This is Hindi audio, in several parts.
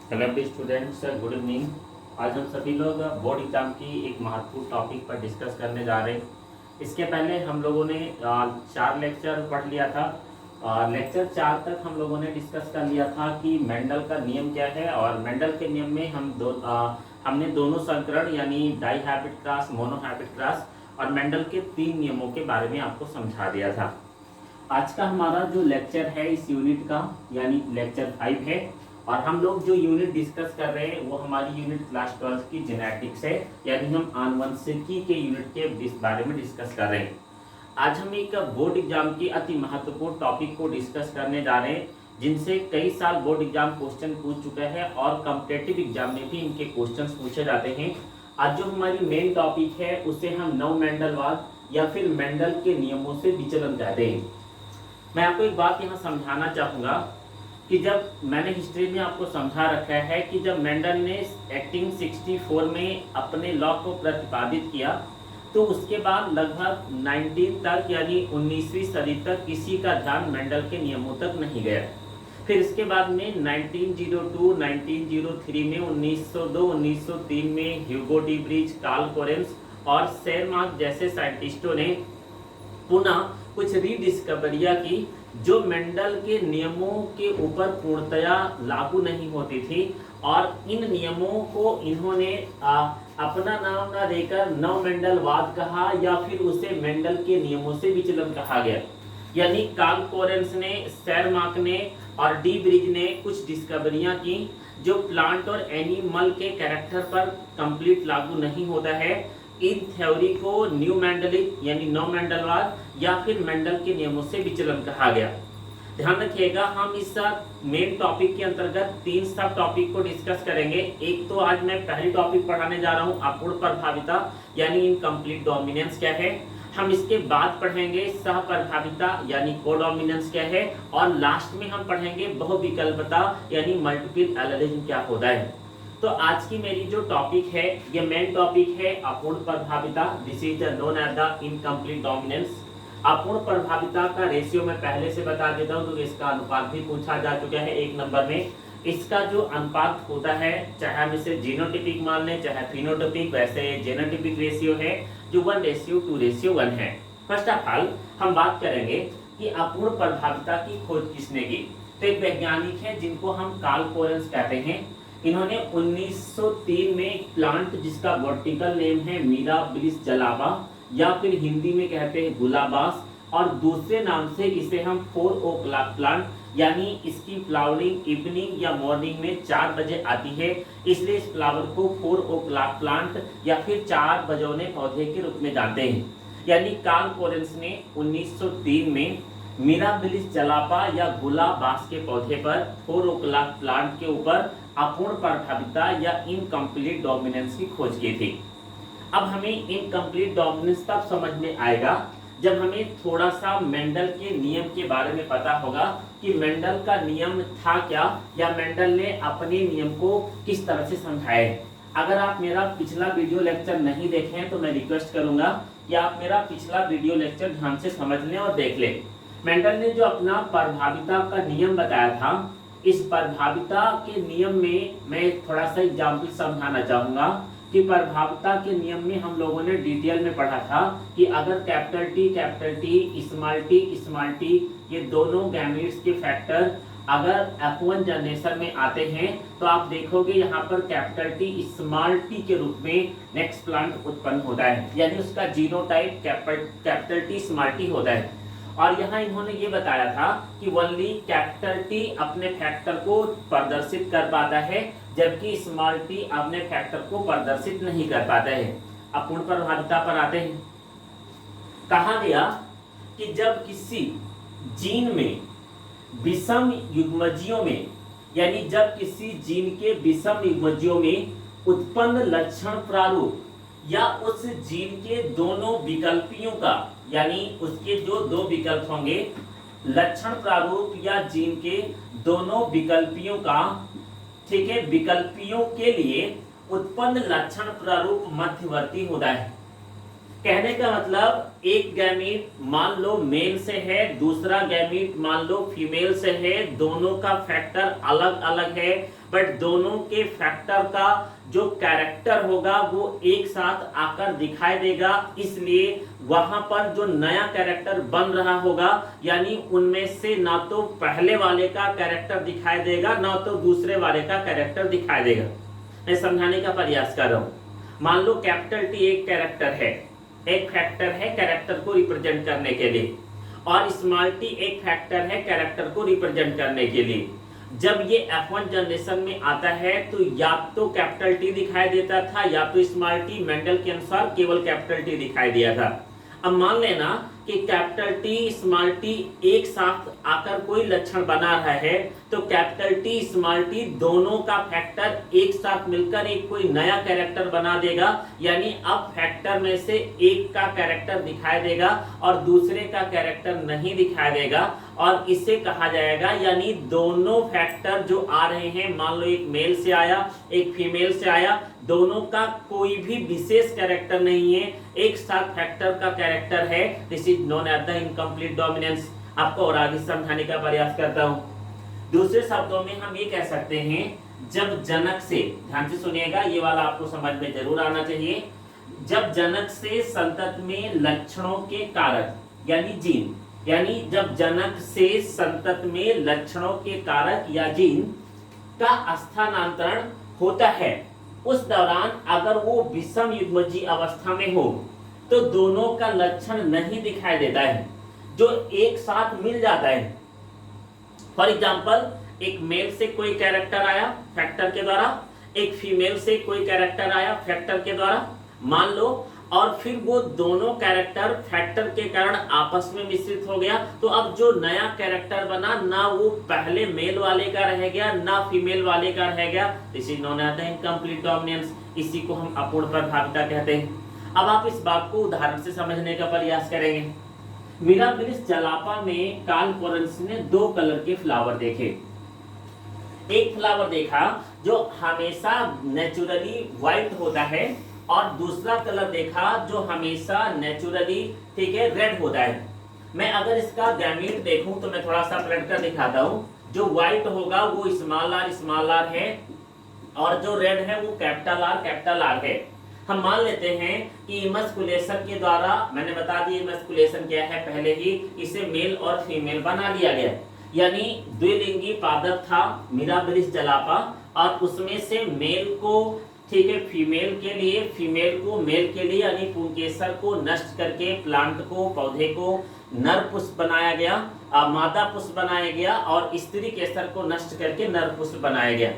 Hello D students, good evening. आज हम सभी लोग बोर्ड एग्जाम की एक महत्वपूर्ण टॉपिक पर डिस्कस करने जा रहे हैं। इसके पहले हम लोगों ने 4 लेक्चर पढ़ लिया था। लेक्चर 4 तक हम लोगों ने डिस्कस कर लिया था कि मेंडल का नियम क्या है, और मेंडल के नियम में हमने दोनों संकरण यानी dihybrid cross, monohybrid cross और मेंडल के 3 नियमों के बारे में आपको समझा दिया था। आज का हमारा जो लेक्चर है इस यूनिट का यानी लेक्चर 5 है, और हम लोग जो यूनिट डिस्कस कर रहे हैं वो हमारी यूनिट क्लास 12 की जेनेटिक्स है, यानी हम आनुवंशिकी के यूनिट के बारे में डिस्कस कर रहे हैं। आज हम एक बोर्ड एग्जाम की अति महत्वपूर्ण टॉपिक को डिस्कस करने जा रहे हैं, जिनसे कई साल बोर्ड एग्जाम क्वेश्चन पूछ चुके हैं और कॉम्पिटिटिव एग्जाम में भी इनके क्वेश्चन पूछे जाते हैं। आज जो हमारी मेन टॉपिक है उसे हम नव मेंडलवाद या फिर मेंडल के नियमों से विचलन कहते हैं। मैं आपको एक बात यहाँ समझाना चाहूँगा कि जब मैंने हिस्ट्री में आपको समझा रखा है कि जब मेंडल ने 1864 में अपने लॉ को प्रतिपादित किया, तो उसके बाद लगभग 19 तक यानी 19वीं सदी तक किसी का ध्यान मेंडल के नियमों तक नहीं गया। फिर इसके बाद में 1902, 1903 में, 1902, 1903 में Hugo de Vries, Carl Correns और शेरमार्क जैसे साइंटिस्टों ने पुनः कुछ रीडिस्कवरियां की जो मेंडल के नियमों के ऊपर पूर्णतया लागू नहीं होती थी, और इन नियमों को इन्होंने अपना नाम ना देकर नव मेंडलवाद कहा या फिर उसे मेंडल के नियमों से विचलन कहा गया। यानी कार्ल कोरेंस ने, शेरमार्क ने और डी ब्रिज ने कुछ डिस्कवरियां की जो प्लांट और एनिमल के कैरेक्टर पर कंप्लीट लागू नहीं होता है। इन थ्योरी को न्यू मेंडलिज्म यानी नव मेंडलवाद या फिर मेंडल के नियमों से विचलन कहा गया। ध्यान रखिएगा, हम इस मेन टॉपिक के अंतर्गत 3 सब टॉपिक को डिस्कस करेंगे। एक तो आज मैं पहली टॉपिक पढ़ाने जा रहा हूं, अपूर्ण प्रभाविता यानी इनकम्प्लीट डोमिनेंस क्या है। हम इसके बाद पढ़ेंगे सह प्रभाविता यानी कोडोमिनेंस क्या है, और लास्ट में हम पढ़ेंगे बहुविकल्पता यानी मल्टीपल एलरिज्म क्या होता है। तो आज की मेरी जो टॉपिक है, ये मेन टॉपिक है अपूर्ण प्रभाविता। This is known as the incomplete dominance. अपूर्ण प्रभाविता का रेशियो मैं पहले से बता देता हूं, तो इसका अनुपात भी पूछा जा चुका है 1 नंबर में। इसका जो अनुपात होता है, चाहे हम इसे जीनोटिपिक मान लें चाहे फिनोटिपिक, वैसे जीनोटिपिक रेशियो है जो 1:2:1 है। फर्स्ट ऑफ ऑल हम बात करेंगे कि अपूर्ण प्रभाविता की खोज किसने की। तो एक वैज्ञानिक है जिनको हम कार्ल कोरेंस कहते हैं। इन्होंने 1903 में एक प्लांट जिसका वर्टिकल नेम है मिराबिलिस जलाबा या फिर हिंदी में कहते हैं गुलाबास, और दूसरे नाम से इसे हम 4 o'clock प्लांट, यानी इसकी फ्लावरिंग इवनिंग या मॉर्निंग में 4 बजे आती है, इसलिए इस फ्लावर को 4 o'clock प्लांट या फिर 4 बजौने पौधे के रूप में जानते हैं। यानी कार्ल कोरेंस ने 1903 में मिराबिलिस जलाबा या गुलाबास के पौधे पर 4 o'clock प्लांट के ऊपर अपूर्ण प्रभाविता या इनकम्प्लीट डोमिनेंस की खोज की थी। अब हमें इनकम्प्लीट डोमिनेंस तब समझ में आएगा जब हमें थोड़ा सा मेंडल के नियम के बारे में पता होगा कि मेंडल का नियम था क्या, या मेंडल ने अपने नियम को किस तरह से समझाया है। अगर आप मेरा पिछला वीडियो लेक्चर नहीं देखे हैं तो मैं रिक्वेस्ट करूंगा कि आप मेरा पिछला वीडियो लेक्चर ध्यान से समझ लें और देख लें। मेंडल ने जो अपना प्रभाविता का नियम बताया था, इस प्रभाविता के नियम में मैं थोड़ा सा एग्जाम्पल समझाना चाहूंगा कि प्रभाविता के नियम में हम लोगों ने डिटेल में पढ़ा था कि अगर कैपिटल टी, स्मॉल टी ये दोनों गैमेट्स के फैक्टर अगर F1 जनरेशन में आते हैं, तो आप देखोगे यहाँ पर कैपिटल टी स्मॉल टी के रूप में नेक्स्ट प्लांट उत्पन्न होता है, यानी उसका genotype capital T small T होता है। और यहाँ इन्होंने ये बताया था कि ओनली कैपिटल टी अपने फैक्टर को प्रदर्शित कर पाता है, जबकि स्मॉल टी अपने फैक्टर को प्रदर्शित नहीं कर पाता है। अपूर्ण प्रभाविता पर आते हैं। कहा गया कि जब किसी जीन में विषम युग्मजियों में, यानी जब किसी जीन के विषम युग्मजियों में उत्पन्न लक्षण प्रारूप या उस जीन के दोनों विकल्पियों का, यानी उसके जो 2 विकल्प होंगे, लक्षण प्रारूप या जीन के दोनों विकल्पियों का, ठीक है, विकल्पियों के लिए उत्पन्न लक्षण प्रारूप मध्यवर्ती होता है। कहने का मतलब एक गैमीट मान लो मेल से है, दूसरा गैमीट मान लो फीमेल से है, दोनों का फैक्टर अलग अलग है, बट दोनों के फैक्टर का जो कैरेक्टर होगा वो एक साथ आकर दिखाई देगा। इसलिए वहां पर जो नया कैरेक्टर बन रहा होगा, यानी उनमें से ना तो पहले वाले का कैरेक्टर दिखाई देगा ना तो दूसरे वाले का कैरेक्टर दिखाई देगा। मैं समझाने का प्रयास कर रहा हूं। मान लो कैपिटल टी एक कैरेक्टर है, एक फैक्टर है कैरेक्टर को रिप्रेजेंट करने के लिए, और स्मॉल टी एक फैक्टर है कैरेक्टर को रिप्रेजेंट करने के लिए। जब ये F1 जनरेशन में आता है तो या तो कैपिटल टी दिखाई देता था या तो स्मॉल टी, मेंडल के अनुसार केवल कैपिटल टी दिखाई दिया था। अब मान लेना कि कैपिटल टी स्मॉल टी एक साथ आकर कोई लक्षण बना रहा है, तो कैपिटल टी स्मॉल टी दोनों का फैक्टर एक साथ मिलकर एक कोई नया कैरेक्टर बना देगा। यानी अब फैक्टर में से एक का कैरेक्टर दिखाई देगा और दूसरे का कैरेक्टर नहीं दिखाई देगा, और इसे कहा जाएगा, यानी दोनों फैक्टर जो आ रहे हैं, मान लो एक मेल से आया एक फीमेल से आया, दोनों का कोई भी विशेष कैरेक्टर नहीं है, एक साथ फैक्टर का कैरेक्टर है। This is known as the incomplete dominance. आपको और आगे समझाने का प्रयास करता हूं। दूसरे शब्दों में हम ये कह सकते हैं, जब जनक से, ध्यान से सुनिएगा, ये वाला आपको समझ में जरूर आना चाहिए, जब जनक से संतति में लक्षणों के कारक यानी जीन, यानी जब जनक से संतति में लक्षणों के कारक या जीन का स्थानांतरण होता है, उस दौरान अगर वो विषम युग्मजीय अवस्था में हो तो दोनों का लक्षण नहीं दिखाई देता है, जो एक साथ मिल जाता है। फॉर एग्जांपल, एक मेल से कोई कैरेक्टर आया फैक्टर के द्वारा, एक फीमेल से कोई कैरेक्टर आया फैक्टर के द्वारा, मान लो, और फिर वो दोनों कैरेक्टर फैक्टर के कारण आपस में मिश्रित हो गया, तो अब जो नया कैरेक्टर बना ना वो पहले मेल वाले का रह गया ना फीमेल वाले का रह गया। This is known as the incomplete dominance. इसी को हम अपूर्ण प्रभाविता कहते हैं। अब आप इस बात को उदाहरण से समझने का प्रयास करेंगे। मिराबिलिस जलापा में कार्ल कोरेंस ने 2 कलर के फ्लावर देखे। एक फ्लावर देखा जो हमेशा नेचुरली व्हाइट होता है, और दूसरा कलर देखा जो हमेशा नेचुरली, ठीक है, रेड होता है। मैं अगर इसका गैमीट देखूं तो मैं थोड़ा सा पलट कर दिखाता हूं। जो व्हाइट होगा वो स्मॉल आर है, और जो रेड है वो कैपिटल आर है। हम मान लेते हैं कि इमस्कुलेशन के द्वारा, मैंने बता दिया इमस्कुलेशन क्या है पहले ही, इसे मेल और फीमेल बना लिया गया, यानी द्विलिंगी पादप था मिराबिलिस जलापा, और उसमें से मेल को, ठीक है, फीमेल के लिए, फीमेल को मेल के लिए, यानी पुंकेसर को नष्ट करके प्लांट को, पौधे को नर पुष्प बनाया गया, मादा पुष्प बनाया गया, और स्त्री केसर को नष्ट करके नर पुष्प बनाया गया।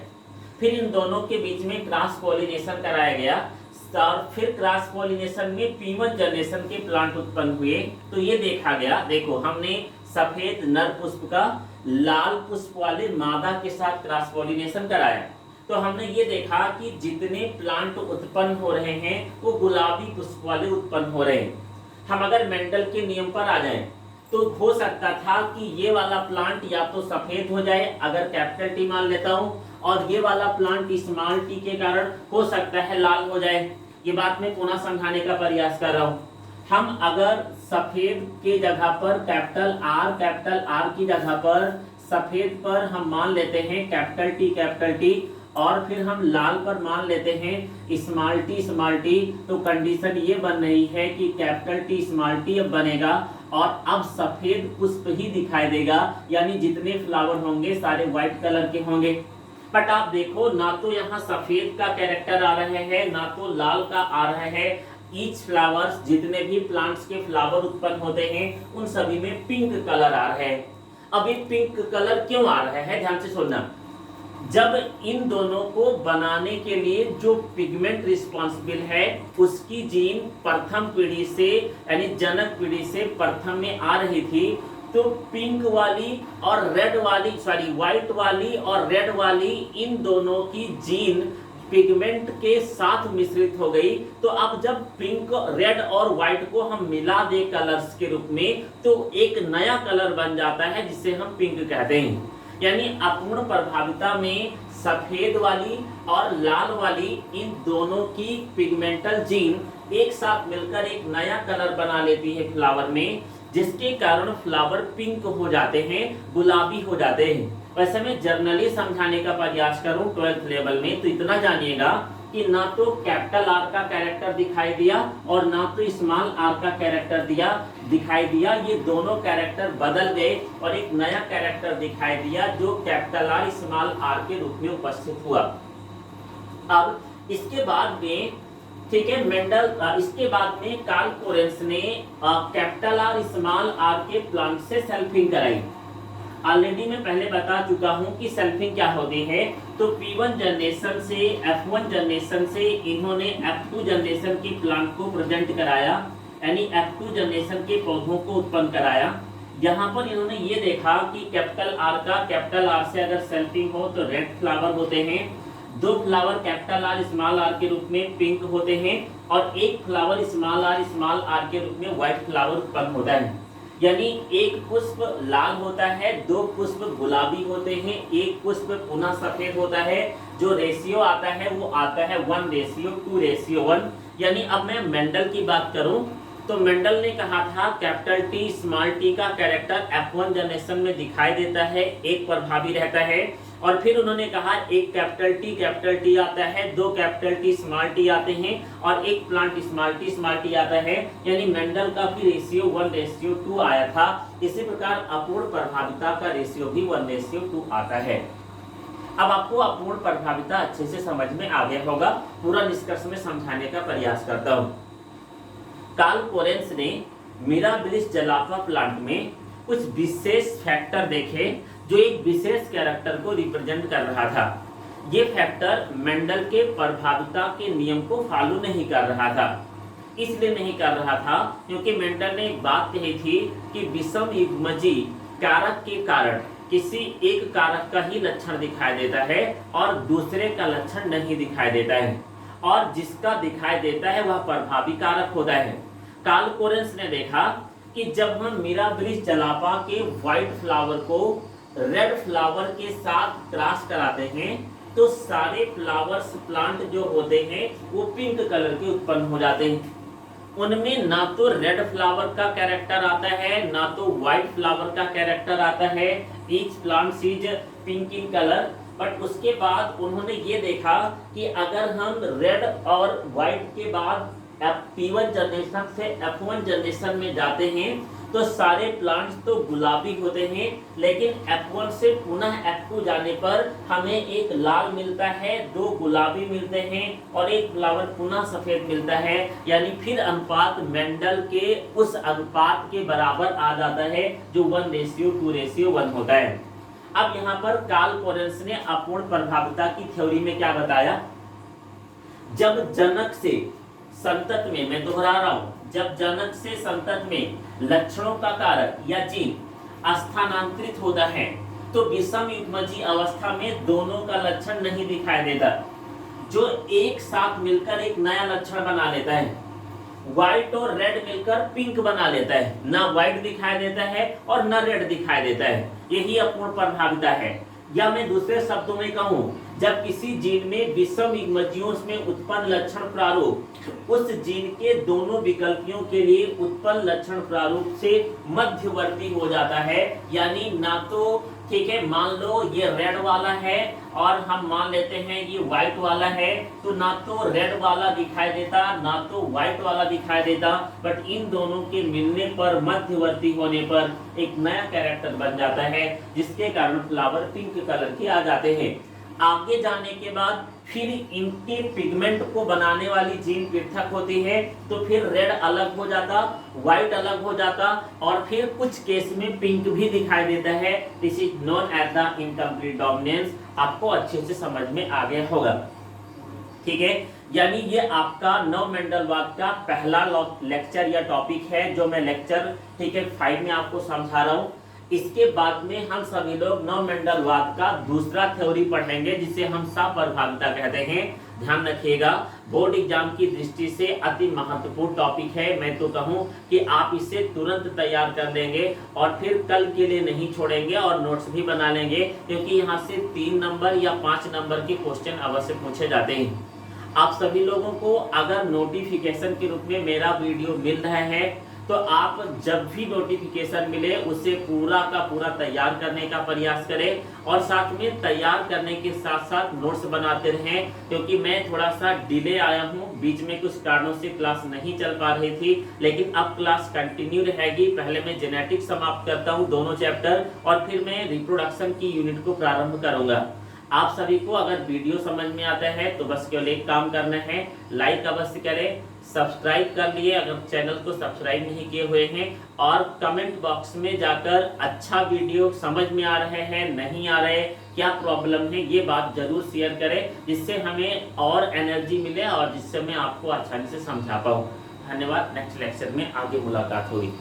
फिर इन दोनों के बीच में क्रॉस पॉलिनेशन कराया गया, और फिर क्रॉस पॉलिनेशन में P1 जनरेशन के प्लांट उत्पन्न हुए। तो ये देखा गया, देखो हमने सफेद नर पुष्प का लाल पुष्प वाले मादा के साथ क्रॉस पॉलिनेशन कराया, तो हमने ये देखा कि जितने प्लांट उत्पन्न हो रहे हैं वो गुलाबी पुष्प वाले उत्पन्न हो रहे हैं। हम अगर मेंडल के नियम पर आ जाएं तो हो सकता था कि ये वाला प्लांट या तो सफेद हो जाए, अगर कैपिटल टी मान लेता हूं, और ये वाला प्लांट स्मॉल टी के कारण हो सकता है लाल हो जाए। ये बात मैं पुनः समझाने का प्रयास कर रहा हूं। हम अगर सफेद के जगह पर कैपिटल आर की जगह पर सफेद पर हम मान लेते हैं कैपिटल टी, और फिर हम लाल पर मान लेते हैं स्मॉल टी, तो कंडीशन ये बन रही है कि कैपिटल टी स्मॉल टी अब बनेगा, और अब सफेद पुष्प ही दिखाई देगा, यानी जितने फ्लावर होंगे सारे व्हाइट कलर के होंगे। बट आप देखो, ना तो यहाँ सफेद का कैरेक्टर आ रहे हैं ना तो लाल का आ रहा है। ईच फ्लावर्स, जितने भी प्लांट्स के फ्लावर उत्पन्न होते हैं उन सभी में पिंक कलर आ रहा है। अब ये पिंक कलर क्यों आ रहा है, ध्यान से सुनना। जब इन दोनों को बनाने के लिए जो पिगमेंट रिस्पॉन्सिबल है उसकी जीन प्रथम पीढ़ी से, यानी जनक पीढ़ी से प्रथम में आ रही थी, तो पिंक वाली और रेड वाली, व्हाइट वाली और रेड वाली, इन दोनों की जीन पिगमेंट के साथ मिश्रित हो गई। तो अब जब पिंक, रेड और व्हाइट को हम मिला दे कलर्स के रूप में, तो एक नया कलर बन जाता है जिसे हम पिंक कहते हैं। यानी अपूर्ण प्रभाविता में सफेद वाली और लाल वाली इन दोनों की पिगमेंटल जीन एक साथ मिलकर एक नया कलर बना लेती है फ्लावर में, जिसके कारण फ्लावर पिंक हो जाते हैं, गुलाबी हो जाते हैं। वैसे मैं जर्नली समझाने का प्रयास करूं 12th लेवल में, तो इतना जानिएगा कि ना तो कैपिटल आर का कैरेक्टर दिखाई दिया और ना तो स्मॉल आर का कैरेक्टर दिखाई दिया। ये दोनों कैरेक्टर बदल गए और एक नया कैरेक्टर दिखाई दिया जो कैपिटल आर स्मॉल आर के रूप में उपस्थित हुआ। अब इसके बाद में, ठीक है, मेंडल इसके बाद में कार्ल कोरेंस ने कैपिटल आर स्मॉल आर के प्लांट से सेल्फिंग कराई। ऑलरेडी मैं पहले बता चुका हूं कि सेल्फिंग क्या होती है। तो P1 जनरेशन से F1 जनरेशन से इन्होंने F2 जनरेशन की प्लांट को प्रेजेंट कराया, यानी F2 जनरेशन के पौधों को उत्पन्न कराया। यहाँ पर इन्होंने ये देखा कि कैपिटल आर से अगर सेल्फिंग हो तो रेड फ्लावर होते हैं, दो flower capital R small R के रूप में पिंक होते हैं और एक फ्लावर स्मॉल आर के रूप में व्हाइट फ्लावर उत्पन्न होता है। यानी एक पुष्प लाल होता है, दो पुष्प गुलाबी होते हैं, एक पुष्प पुनः सफेद होता है। जो रेशियो आता है वो आता है 1:2:1। यानी अब मैं मेंडल की बात करूं तो मेंडल ने कहा था कैपिटल टी स्मॉल टी का कैरेक्टर F1 जनरेशन में दिखाई देता है, एक प्रभावी रहता है। और फिर उन्होंने कहा एक कैपिटल टी आता है, दो कैपिटल टी स्मॉल टी आते हैं और एक प्लांट स्मॉल टी आता है। यानी मेंडल का भी रेशियो 1:2 आया था। इसी प्रकार अपूर्ण प्रभाविता का रेशियो भी 1:2 आता है। अब आपको अपूर्ण प्रभाविता अच्छे से समझ में आ गया होगा, पूरा निष्कर्ष में समझाने का प्रयास करता हूँ। कार्ल कोरेंस ने मिराबिलिस जलापा प्लांट में कुछ विशेष फैक्टर देखे जो एक विशेष कैरेक्टर को रिप्रेजेंट कर रहा था। ये फैक्टर मेंडल के प्रभाविता के नियम को फॉलो नहीं कर रहा था। इसलिए नहीं कर रहा था क्योंकि मेंडल ने एक बात कही थी कि विषम युग्मजी कारक के कारण किसी एक कारक का ही लक्षण दिखाई देता है और दूसरे का लक्षण नहीं दिखाई देता है, और जिसका दिखाई देता है वह प्रभावी कारक होता है। कार्ल कोरेंस ने देखा कि जब हम मिराबिलिस जलापा के व्हाइट फ्लावर को रेड फ्लावर के साथ क्रॉस कराते हैं तो सारे फ्लावर्स प्लांट जो होते हैं वो पिंक कलर के उत्पन्न हो जाते हैं। उनमें ना तो रेड फ्लावर का कैरेक्टर आता है ना तो व्हाइट फ्लावर का कैरेक्टर आता है। Each plant is pink in colour. But उसके बाद उन्होंने ये देखा कि अगर हम रेड और व्हाइट के बाद P1 जनरेशन से F1 जनरेशन में जाते हैं तो सारे प्लांट्स तो गुलाबी होते हैं, लेकिन F1 से पुनः F2 जाने पर हमें एक लाल मिलता है, दो गुलाबी मिलते हैं और एक फ्लावर पुनः सफेद मिलता है। यानी फिर अनुपात मेंडल के उस अनुपात के बराबर आ जाता है जो 1:2:1 होता है। अब यहाँ पर कार्ल कोरेंस ने अपूर्ण प्रभाविता की थ्योरी में क्या बताया, जब जनक से संतत में, मैं दोहरा रहा हूं, जब जनक से संतत में लक्षणों का कारक या जीन स्थानांतरित होता है तो विषम युग्मजीय अवस्था में दोनों का लक्षण नहीं दिखाई देता, जो एक साथ मिलकर एक नया लक्षण बना लेता है। व्हाइट और रेड मिलकर पिंक बना लेता है, ना व्हाइट दिखाई देता है और ना रेड दिखाई देता है। यही अपूर्ण प्रभाविता है। या मैं दूसरे शब्दों में कहूं, जब किसी जीन में विषम युग्मजीयों में उत्पन्न लक्षण प्रारूप उस जीन के दोनों विकल्पियों के लिए उत्पन्न लक्षण प्रारूप से मध्यवर्ती हो जाता है। यानी ना तो, ठीक है, मान लो ये रेड वाला है और हम मान लेते हैं ये व्हाइट वाला है, तो ना तो रेड वाला दिखाई देता ना तो व्हाइट वाला दिखाई देता, बट इन दोनों के मिलने पर, मध्यवर्ती होने पर एक नया कैरेक्टर बन जाता है, जिसके कारण फ्लावर पिंक कलर के आ जाते हैं। आगे जाने के बाद फिर इनके पिगमेंट को बनाने वाली जीन पृथक होती है, तो फिर रेड अलग हो जाता, व्हाइट अलग हो जाता और फिर कुछ केस में पिंक भी दिखाई देता है। This is known as the incomplete dominance. आपको अच्छे से समझ में आ गया होगा, ठीक है। यानी ये आपका नव मेंडलवाद का पहला लेक्चर या टॉपिक है जो मैं लेक्चर, ठीक है, 5 में आपको समझा रहा हूँ। इसके बाद में हम सभी लोग नव मेंडलवाद का दूसरा थ्योरी पढ़ेंगे जिसे हम सप्रभाविता कहते हैं। ध्यान रखिएगा, बोर्ड एग्जाम की दृष्टि से अति महत्वपूर्ण टॉपिक है। मैं तो कहूं कि आप इसे तुरंत तैयार कर लेंगे और फिर कल के लिए नहीं छोड़ेंगे और नोट्स भी बना लेंगे, क्योंकि यहाँ से 3 नंबर या 5 नंबर के क्वेश्चन अवश्य पूछे जाते हैं। आप सभी लोगों को अगर नोटिफिकेशन के रूप में मेरा वीडियो मिल रहा है तो आप जब भी नोटिफिकेशन मिले उसे पूरा का पूरा तैयार करने का प्रयास करें और साथ में तैयार करने के साथ साथ नोट्स बनाते रहें, क्योंकि मैं थोड़ा सा डिले आया हूं, बीच में कुछ कारणों से क्लास नहीं चल पा रही थी, लेकिन अब क्लास कंटिन्यू रहेगी। पहले मैं जेनेटिक्स समाप्त करता हूं दोनों चैप्टर और फिर मैं रिप्रोडक्शन की यूनिट को प्रारंभ करूंगा। आप सभी को अगर वीडियो समझ में आता है तो बस केवल एक काम करना है, लाइक अवश्य करें, सब्सक्राइब कर लिए अगर चैनल को सब्सक्राइब नहीं किए हुए हैं, और कमेंट बॉक्स में जाकर अच्छा वीडियो समझ में आ रहे हैं नहीं आ रहे, क्या प्रॉब्लम है, ये बात जरूर शेयर करें, जिससे हमें और एनर्जी मिले और जिससे मैं आपको आसानी से समझा पाऊँ। धन्यवाद। नेक्स्ट लेक्चर में आगे मुलाकात होगी।